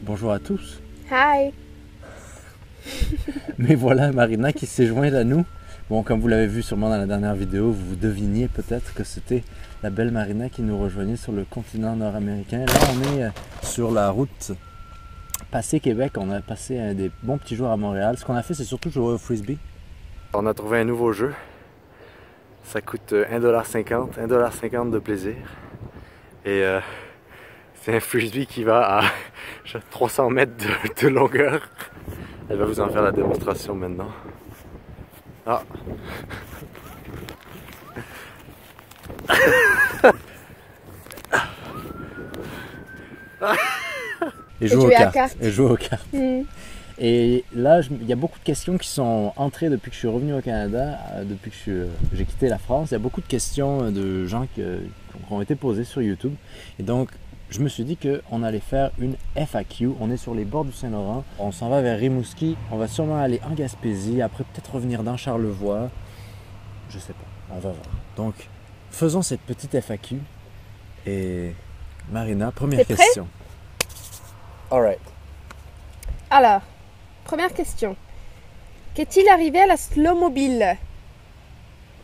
Bonjour à tous. Hi. Mais voilà Marina qui s'est jointe à nous. Bon, comme vous l'avez vu sûrement dans la dernière vidéo, vous deviniez peut-être que c'était la belle Marina qui nous rejoignait sur le continent nord-américain. Là, on est sur la route passé Québec. On a passé des bons petits jours à Montréal. Ce qu'on a fait, c'est surtout jouer au frisbee. On a trouvé un nouveau jeu. Ça coûte 1,50 $, 1,50 $ de plaisir. Et c'est un frisbee qui va à 300 mètres de longueur. Elle va vous en faire la démonstration maintenant. Ah. Et joue aux cartes. Et joue aux cartes. Et là, il y a beaucoup de questions qui sont entrées depuis que je suis revenu au Canada, depuis que j'ai quitté la France. Il y a beaucoup de questions de gens qui ont été posées sur YouTube. Et donc, je me suis dit qu'on allait faire une FAQ. On est sur les bords du Saint-Laurent. On s'en va vers Rimouski. On va sûrement aller en Gaspésie. Après, peut-être revenir dans Charlevoix. Je sais pas. On va voir. Donc, faisons cette petite FAQ. Et Marina, première question. All right. Alors, première question. Qu'est-il arrivé à la Slowmobile?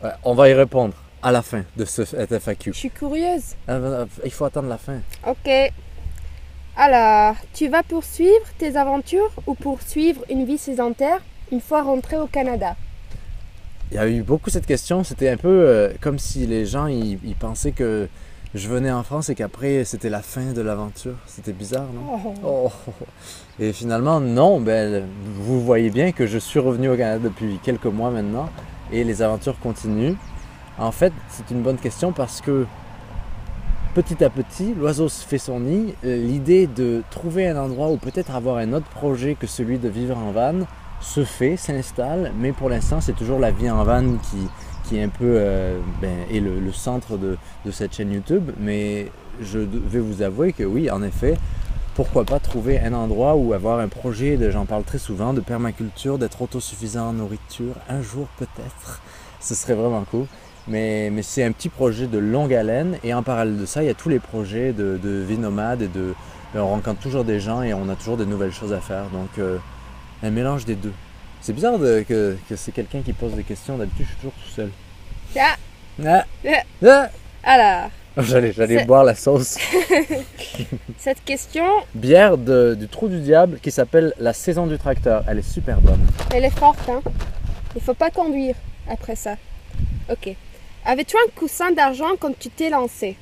Ouais, on va y répondre à la fin de cette FAQ. Je suis curieuse. Il faut attendre la fin. Ok. Alors, tu vas poursuivre tes aventures ou poursuivre une vie sédentaire une fois rentré au Canada? Il y a eu beaucoup cette question. C'était un peu comme si les gens ils pensaient que je venais en France et qu'après c'était la fin de l'aventure. C'était bizarre, non? Oh. Et finalement, non. Vous voyez bien que je suis revenu au Canada depuis quelques mois maintenant et les aventures continuent. En fait, c'est une bonne question parce que petit à petit, l'oiseau se fait son nid. L'idée de trouver un endroit où peut-être avoir un autre projet que celui de vivre en van se fait, s'installe. Mais pour l'instant, c'est toujours la vie en van qui est un peu est le centre de cette chaîne YouTube. Mais je vais vous avouer que oui, en effet, pourquoi pas trouver un endroit où avoir un projet, j'en parle très souvent, de permaculture, d'être autosuffisant en nourriture. Un jour peut-être, ce serait vraiment cool. Mais c'est un petit projet de longue haleine et en parallèle de ça, il y a tous les projets de vie nomade et on rencontre toujours des gens et on a toujours de nouvelles choses à faire. Donc un mélange des deux. C'est bizarre que c'est quelqu'un qui pose des questions. D'habitude, je suis toujours tout seul. Alors, j'allais boire la sauce. Cette question... Bière du Trou du Diable qui s'appelle la Saison du Tracteur. Elle est super bonne. Elle est forte, hein. Il faut pas conduire après ça. Ok. Avais-tu un coussin d'argent quand tu t'es lancé?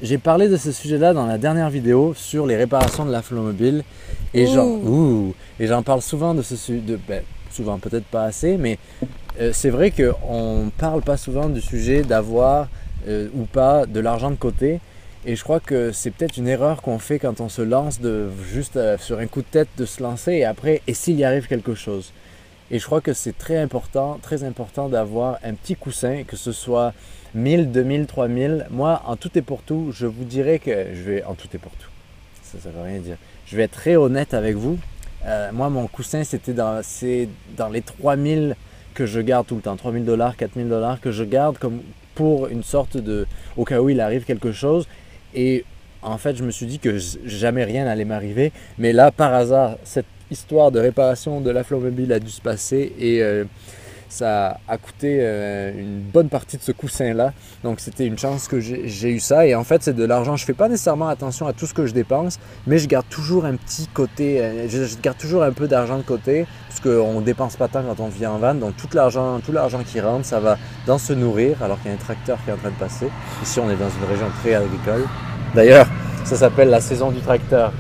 J'ai parlé de ce sujet-là dans la dernière vidéo sur les réparations de la Flowmobile. Et j'en parle souvent de ce sujet. Souvent, peut-être pas assez, mais c'est vrai qu'on ne parle pas souvent du sujet d'avoir ou pas de l'argent de côté. Et je crois que c'est peut-être une erreur qu'on fait quand on se lance juste sur un coup de tête de se lancer et après, et s'il y arrive quelque chose. Et je crois que c'est très important d'avoir un petit coussin, que ce soit 1000, 2000, 3000. Moi, en tout et pour tout, je vous dirais que je vais... En tout et pour tout, ça veut rien dire. Je vais être très honnête avec vous. Moi, mon coussin, c'est dans les 3000 que je garde tout le temps. 3000 $, 4000 $ que je garde comme pour une sorte de... Au cas où il arrive quelque chose. Et en fait, je me suis dit que jamais rien n'allait m'arriver. Mais là, par hasard, cette histoire de réparation de la Flowmobile a dû se passer et ça a coûté une bonne partie de ce coussin-là. Donc c'était une chance que j'ai eu ça. Et en fait, c'est de l'argent. Je ne fais pas nécessairement attention à tout ce que je dépense, mais je garde toujours un petit côté, je garde toujours un peu d'argent de côté, parce qu'on ne dépense pas tant quand on vit en van. Donc tout l'argent qui rentre, ça va dans se nourrir, alors qu'il y a un tracteur qui est en train de passer. Ici, on est dans une région très agricole. D'ailleurs, ça s'appelle la saison du tracteur.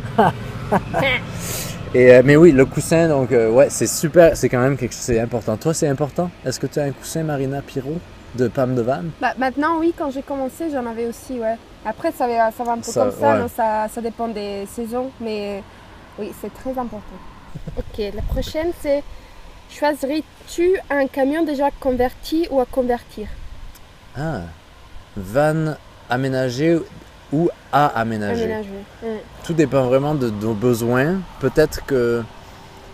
Mais oui, le coussin, donc ouais, c'est super, c'est quand même quelque chose, c'est important. Toi, c'est important? Est-ce que tu as un coussin Marina Pirot de Pam de Van? Maintenant, oui, quand j'ai commencé, j'en avais aussi, ouais. Après, ça va un peu comme ça, ouais. Non, ça dépend des saisons, mais oui, c'est très important. Ok, la prochaine, c'est choisirais-tu un camion déjà converti ou à convertir? Ah, van aménagé ou à aménager. Tout dépend vraiment de nos besoins. Peut-être que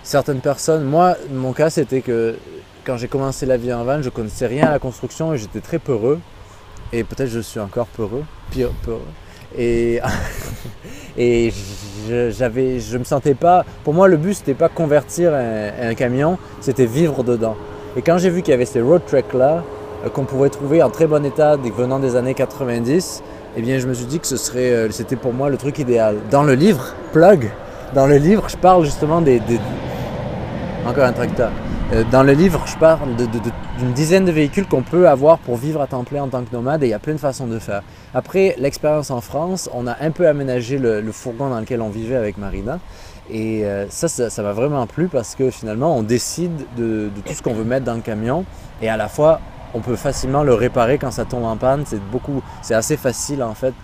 certaines personnes, moi, mon cas, c'était que quand j'ai commencé la vie en van, je ne connaissais rien à la construction et j'étais très peureux. Et peut-être je suis encore peureux, peureux. Et je me sentais pas... Pour moi, le but, c'était pas convertir un camion, c'était vivre dedans. Et quand j'ai vu qu'il y avait ces road treks-là, qu'on pouvait trouver en très bon état venant des années 90, eh bien, je me suis dit que c'était pour moi le truc idéal. Dans le livre, dans le livre, je parle justement Encore un tracteur. Dans le livre, je parle d'une dizaine de véhicules qu'on peut avoir pour vivre à temps plein en tant que nomade et il y a plein de façons de faire. Après l'expérience en France, on a un peu aménagé le fourgon dans lequel on vivait avec Marina et ça m'a vraiment plu parce que finalement on décide de tout ce qu'on veut mettre dans le camion et à la fois on peut facilement le réparer quand ça tombe en panne. C'est assez facile en fait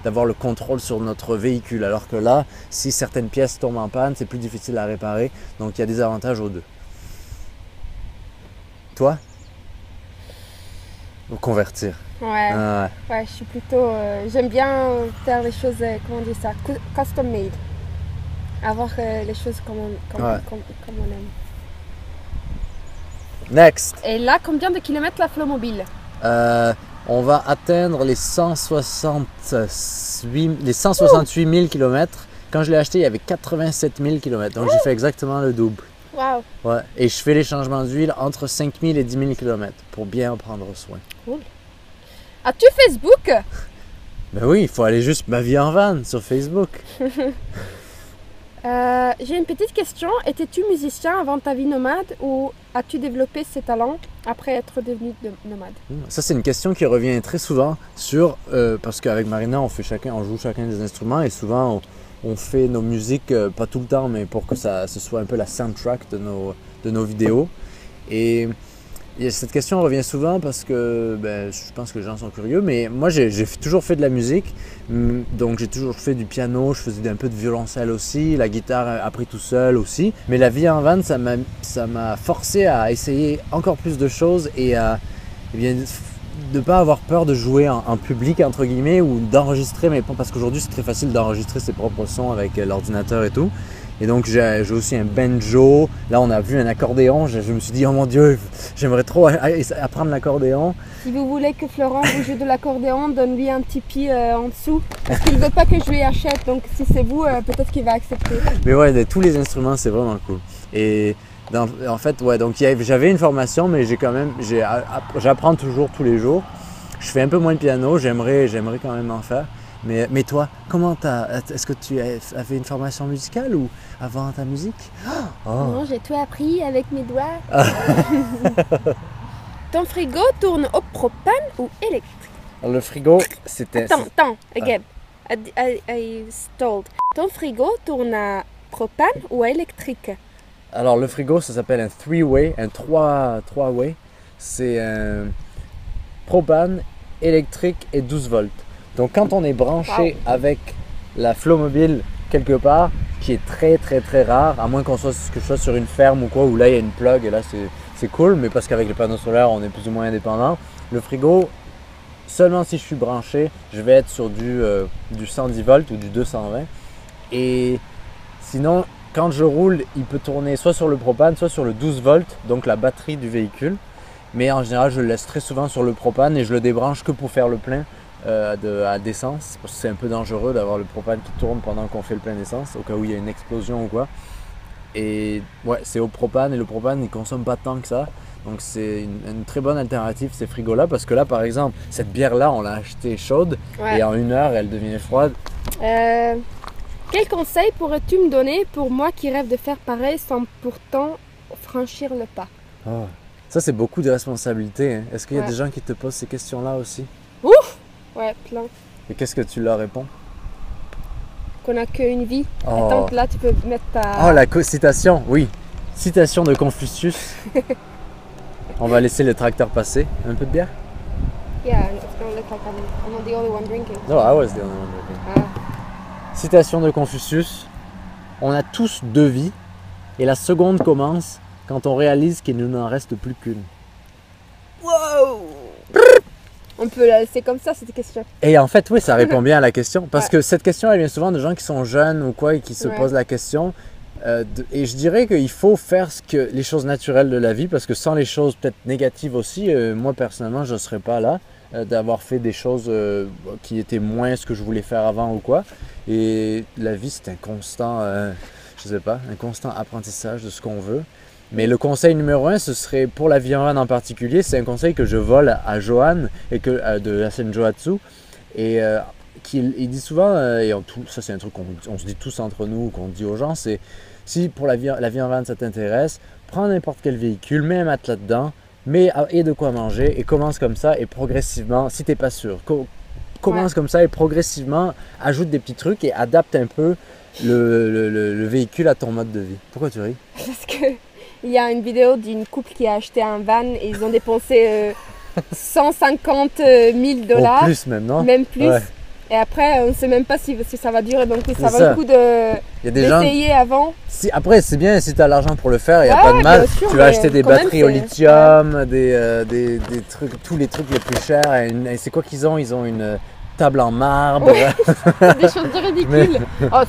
d'avoir le contrôle sur notre véhicule alors que là, si certaines pièces tombent en panne, c'est plus difficile à réparer. Donc il y a des avantages aux deux. Toi? Ou convertir? Ouais. Ah ouais. Ouais, je suis plutôt... j'aime bien faire les choses, comment on dit ça, custom made. Avoir les choses comme on aime. Next! Et là, combien de kilomètres la Flowmobile? On va atteindre les 168 000 km. Quand je l'ai acheté, il y avait 87 000 km. Donc j'ai fait exactement le double. Wow. Ouais. Et je fais les changements d'huile entre 5 000 et 10 000 km pour bien en prendre soin. Cool. As-tu Facebook? Ben oui, il faut aller juste ma vie en van sur Facebook. J'ai une petite question. Étais-tu musicien avant ta vie nomade ou as-tu développé ces talents après être devenu nomade? Ça, c'est une question qui revient très souvent parce qu'avec Marina, on joue chacun des instruments et souvent on fait nos musiques, pas tout le temps, mais pour que ce soit un peu la soundtrack de nos vidéos. Et cette question revient souvent parce que je pense que les gens sont curieux, mais moi j'ai toujours fait de la musique, donc j'ai toujours fait du piano, je faisais un peu de violoncelle aussi, la guitare appris tout seul aussi. Mais la vie en van, ça m'a forcé à essayer encore plus de choses et de ne pas avoir peur de jouer en public entre guillemets ou d'enregistrer, mais parce qu'aujourd'hui c'est très facile d'enregistrer ses propres sons avec l'ordinateur et tout. Et donc j'ai aussi un banjo, là on a vu un accordéon, je me suis dit oh mon Dieu, j'aimerais trop apprendre l'accordéon. Si vous voulez que Florent vous joue de l'accordéon, donne-lui un Tipeee en dessous, parce qu'il ne veut pas que je lui achète, donc si c'est vous, peut-être qu'il va accepter. Mais ouais, tous les instruments c'est vraiment cool. Et en fait, ouais, donc j'avais une formation, mais j'apprends toujours tous les jours. Je fais un peu moins de piano, j'aimerais quand même en faire. Mais toi, est-ce que tu as fait une formation musicale ou avant ta musique? Oh. Non, j'ai tout appris avec mes doigts. Ton frigo tourne au propane ou électrique? Alors, le frigo, c'était... Attends, again. I stalled. Ton frigo tourne à propane ou à électrique? Alors, le frigo, ça s'appelle un three-way, un trois-way. C'est un propane, électrique et 12 volts. Donc quand on est branché avec la Flowmobile quelque part, qui est très très très rare, à moins que je sois sur une ferme ou quoi, où là il y a une plug et là c'est cool, mais parce qu'avec les panneaux solaires on est plus ou moins indépendant. Le frigo, seulement si je suis branché, je vais être sur du 110 volts ou du 220. Et sinon, quand je roule, il peut tourner soit sur le propane, soit sur le 12 volts, donc la batterie du véhicule. Mais en général, je le laisse très souvent sur le propane et je le débranche que pour faire le plein. D'essence, parce que c'est un peu dangereux d'avoir le propane qui tourne pendant qu'on fait le plein d'essence, au cas où il y a une explosion ou quoi. Et ouais, c'est au propane et le propane il consomme pas tant que ça, donc c'est une très bonne alternative ces frigos là, parce que là par exemple, cette bière là on l'a achetée chaude et en 1 heure elle devient froide. Quel conseil pourrais-tu me donner pour moi qui rêve de faire pareil sans pourtant franchir le pas? Ça c'est beaucoup de responsabilités, hein. Est-ce qu'il y a des gens qui te posent ces questions là aussi? Ouf! Ouais, plein. Et qu'est-ce que tu leur réponds? Qu'on n'a qu'une vie. Attends, là tu peux mettre ta... Oh, la citation, oui. Citation de Confucius. On va laisser le tracteur passer. Un peu de bière? Yeah, it's gonna look like I'm not the only one drinking. No, I was the only one drinking. Citation de Confucius. On a tous 2 vies et la seconde commence quand on réalise qu'il ne n'en reste plus qu'une. Wow! On peut la laisser comme ça, cette question. Et en fait, oui, ça répond bien à la question. Parce que cette question, elle vient souvent de gens qui sont jeunes ou quoi et qui se posent la question. Et je dirais qu'il faut faire les choses naturelles de la vie, parce que sans les choses peut-être négatives aussi, moi personnellement, je ne serais pas là. d'avoir fait des choses qui étaient moins ce que je voulais faire avant ou quoi. Et la vie, c'est un constant, je sais pas, un constant apprentissage de ce qu'on veut. Mais le conseil numéro 1, ce serait pour la vie en van en particulier, c'est un conseil que je vole à Johan et de la scène Johatsu. Et il dit souvent, ça c'est un truc qu'on se dit tous entre nous, qu'on dit aux gens, c'est si pour la vie en van ça t'intéresse, prends n'importe quel véhicule, mets un matelas dedans, et de quoi manger et commence comme ça et progressivement, si t'es pas sûr, commence comme ça et progressivement ajoute des petits trucs et adapte un peu le véhicule à ton mode de vie. Pourquoi tu ris? Parce que il y a une vidéo d'une couple qui a acheté un van et ils ont dépensé 150 000 $. Plus même, non? Même plus. Ouais. Et après, on ne sait même pas si ça va durer, donc ça vaut le coup d'essayer avant. Après, c'est bien si tu as l'argent pour le faire, il n'y a pas de mal. Sûr, tu vas acheter des batteries au lithium, des trucs, tous les trucs les plus chers. Et c'est quoi qu'ils ont? Ils ont une table en marbre. Ouais. Des choses ridicules. Oh,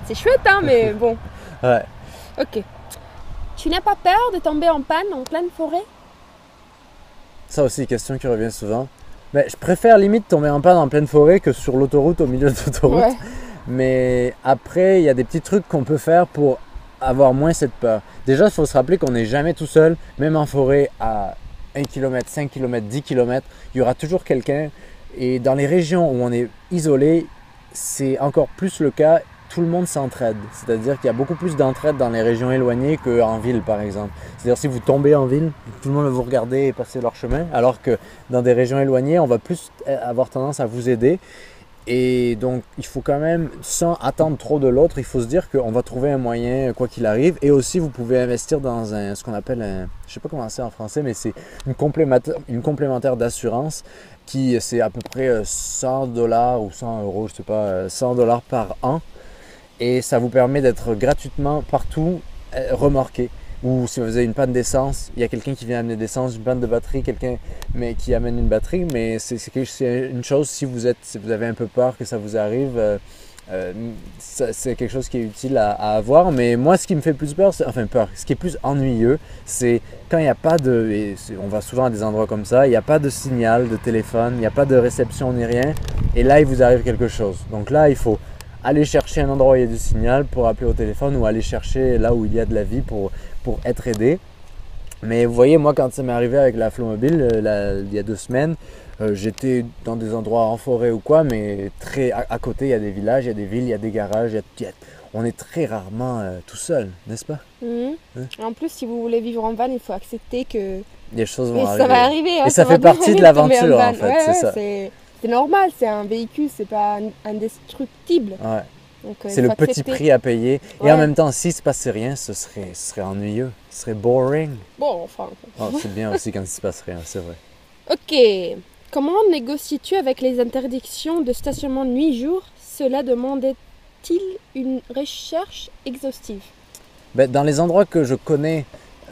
c'est chouette, hein, mais bon. Ouais. Ok. Tu n'as pas peur de tomber en panne en pleine forêt? Ça aussi, une question qui revient souvent. Mais je préfère limite tomber en panne en pleine forêt que sur l'autoroute, au milieu de l'autoroute. Ouais. Mais après, il y a des petits trucs qu'on peut faire pour avoir moins cette peur. Déjà, il faut se rappeler qu'on n'est jamais tout seul, même en forêt à 1 km, 5 km, 10 km, il y aura toujours quelqu'un. Et dans les régions où on est isolé, c'est encore plus le cas. Tout le monde s'entraide, c'est-à-dire qu'il y a beaucoup plus d'entraide dans les régions éloignées qu'en ville par exemple. C'est-à-dire si vous tombez en ville, tout le monde va vous regarder et passer leur chemin, alors que dans des régions éloignées, on va plus avoir tendance à vous aider. Et donc il faut quand même, sans attendre trop de l'autre, il faut se dire qu'on va trouver un moyen quoi qu'il arrive. Et aussi vous pouvez investir dans ce qu'on appelle, je ne sais pas comment c'est en français, mais c'est une complémentaire d'assurance qui c'est à peu près 100 $ ou 100 €, je sais pas, 100 $ par an. Et ça vous permet d'être gratuitement partout remorqué. Ou si vous avez une panne d'essence, il y a quelqu'un qui vient amener d'essence, une panne de batterie, quelqu'un qui amène une batterie. Mais c'est une chose, si vous avez un peu peur que ça vous arrive, c'est quelque chose qui est utile à avoir. Mais moi, ce qui me fait plus peur, ce qui est plus ennuyeux, c'est quand il n'y a pas on va souvent à des endroits comme ça, il n'y a pas de signal de téléphone, il n'y a pas de réception ni rien. Et là, il vous arrive quelque chose. Donc là, il faut aller chercher un endroit où il y a du signal pour appeler au téléphone ou aller chercher là où il y a de la vie pour être aidé. Mais vous voyez, moi quand ça m'est arrivé avec la Flowmobile il y a 2 semaines, j'étais dans des endroits en forêt ou quoi, mais à côté il y a des villages, il y a des villes, il y a des garages, on est très rarement tout seul, n'est-ce pas? Hein? En plus, si vous voulez vivre en van, il faut accepter que les choses vont arriver. Ça va arriver. Et ça fait partie de l'aventure en fait, c'est ça. C'est normal, c'est un véhicule, c'est pas indestructible. Ouais. C'est le petit prix à payer. Ouais. Et en même temps, s'il ne se passait rien, ce serait ennuyeux. Ce serait boring. Bon, enfin. Oh, c'est bien aussi quand il ne se passe rien, c'est vrai. Ok. Comment négocies-tu avec les interdictions de stationnement nuit-jour? Cela demandait-il une recherche exhaustive? Dans les endroits que je connais,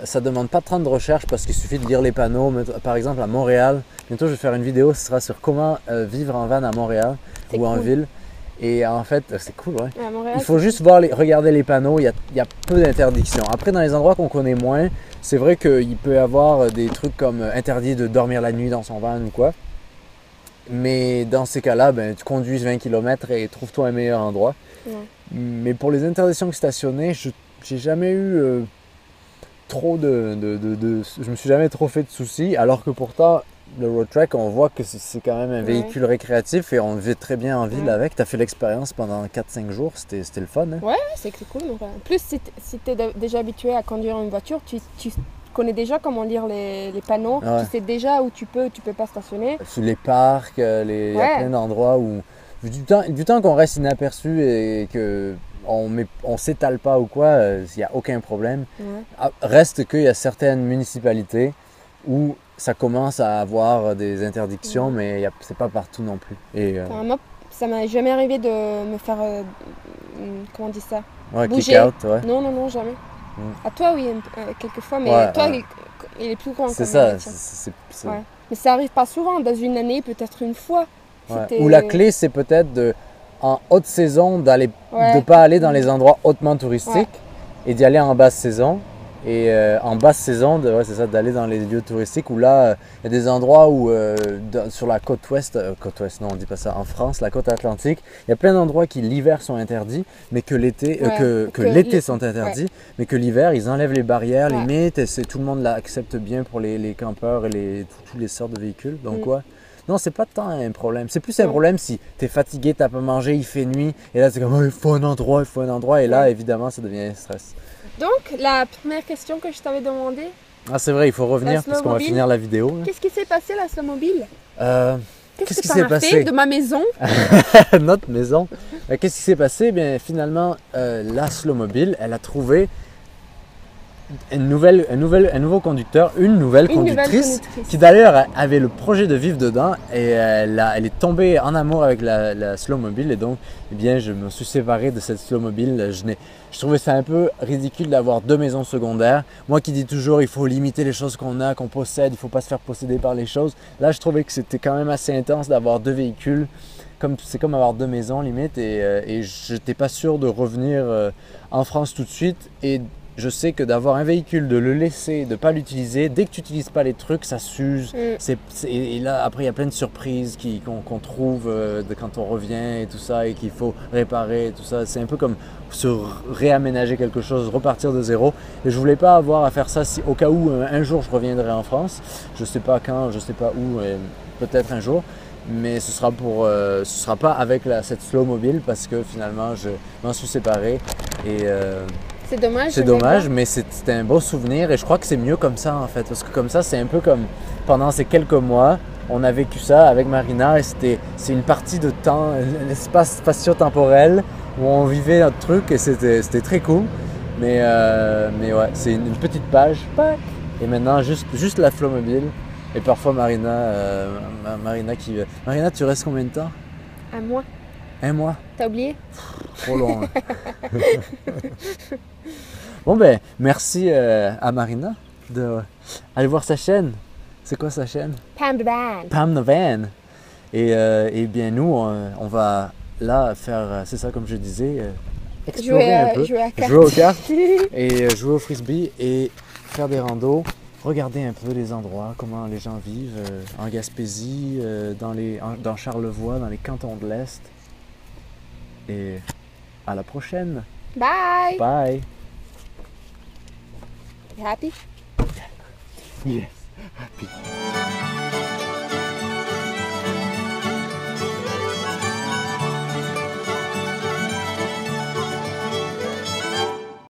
ça ne demande pas tant de recherche parce qu'il suffit de lire les panneaux. Par exemple, à Montréal, bientôt je vais faire une vidéo, ce sera sur comment vivre en van à Montréal ou en ville. Et en fait, c'est cool, ouais. Montréal, il faut juste regarder les panneaux, il y a peu d'interdictions. Après, dans les endroits qu'on connaît moins, c'est vrai qu'il peut y avoir des trucs comme interdit de dormir la nuit dans son van ou quoi. Mais dans ces cas-là, tu conduis 20 km et trouve-toi un meilleur endroit. Ouais. Mais pour les interdictions de stationner, j'ai jamais eu je me suis jamais trop fait de soucis, alors que pourtant le road trek, on voit que c'est quand même un véhicule récréatif et on vit très bien en ville avec. Tu as fait l'expérience pendant 4-5 jours, c'était le fun. Hein? Ouais, c'est cool. En plus, si tu es déjà habitué à conduire une voiture, tu connais déjà comment lire les panneaux, tu sais déjà où tu peux pas stationner. Sur les parcs, il y a plein d'endroits où, du temps qu'on reste inaperçu et que on s'étale pas ou quoi, il n'y a aucun problème. Ouais. Reste qu'il y a certaines municipalités où ça commence à avoir des interdictions, mais c'est pas partout non plus. Et, moi, ça m'est jamais arrivé de me faire, comment on dit ça, bouger. Kick out, ouais. Non, jamais. À toi, oui, quelquefois, mais toi, il est plus grand. C'est ça. Ouais. Mais ça arrive pas souvent, dans une année, peut-être une fois. Ouais. Ou la clé, c'est peut-être en haute saison de ne pas aller dans les endroits hautement touristiques et d'y aller en basse saison. Et en basse saison, ouais, c'est ça, d'aller dans les lieux touristiques où là, il y a des endroits où sur la côte ouest non on dit pas ça, en France, la côte atlantique, il y a plein d'endroits qui l'hiver sont interdits, mais que l'été, que l'été sont interdits, mais que l'hiver ils enlèvent les barrières, limite, et tout le monde l'accepte bien pour les campeurs et tous les sortes de véhicules. Donc ouais. Non, c'est pas tant un problème. C'est plus un problème si tu es fatigué, t'as pas mangé, il fait nuit, et là c'est comme oh, il faut un endroit, et là évidemment ça devient un stress. Donc, la première question que je t'avais demandé. Ah, c'est vrai, il faut revenir parce qu'on va finir la vidéo. Qu'est-ce qui s'est passé la snowmobile? Qu'est-ce qui s'est passé fait de ma maison? Notre maison. Qu'est-ce qui s'est passé? Bien, finalement, la slowmobile, elle a trouvé un nouveau conducteur, une nouvelle conductrice qui d'ailleurs avait le projet de vivre dedans et elle est tombée en amour avec la slowmobile et donc eh bien, je me suis séparé de cette slowmobile. Je trouvais ça un peu ridicule d'avoir deux maisons secondaires. Moi qui dis toujours il faut limiter les choses qu'on a, qu'on possède, il ne faut pas se faire posséder par les choses. Là je trouvais que c'était quand même assez intense d'avoir deux véhicules. C'est comme avoir deux maisons limite et je n'étais pas sûr de revenir en France tout de suite et je sais que d'avoir un véhicule, de le laisser, de ne pas l'utiliser, dès que tu n'utilises pas les trucs, ça s'use. Et là, après, il y a plein de surprises qu'on trouve quand on revient et tout ça, et qu'il faut réparer et tout ça. C'est un peu comme se réaménager quelque chose, repartir de zéro. Et je ne voulais pas avoir à faire ça au cas où un jour je reviendrai en France. Je ne sais pas quand, je ne sais pas où, peut-être un jour. Mais ce sera pas avec cette slowmobile parce que finalement, je m'en suis séparé. Et c'est dommage. C'est dommage, mais c'était un beau souvenir et je crois que c'est mieux comme ça en fait. Parce que comme ça, c'est un peu comme pendant ces quelques mois, on a vécu ça avec Marina et c'est une partie de temps, l'espace spatio-temporel où on vivait notre truc et c'était très cool. Mais ouais, c'est une petite page. Et maintenant, juste la flowmobile. Et parfois Marina qui... Marina, tu restes combien de temps? Un mois. Un mois? T'as oublié? Trop long. Bon ben, merci à Marina d'aller voir sa chaîne. C'est quoi sa chaîne? Pam the Van. Pam the Van. Et bien nous, on va là faire, c'est ça comme je disais, explorer un peu, jouer aux cartes et jouer au frisbee et faire des randos. Regarder un peu les endroits, comment les gens vivent en Gaspésie, dans Charlevoix, dans les cantons de l'Est. Et à la prochaine. Bye. Bye. You happy? Yes, happy.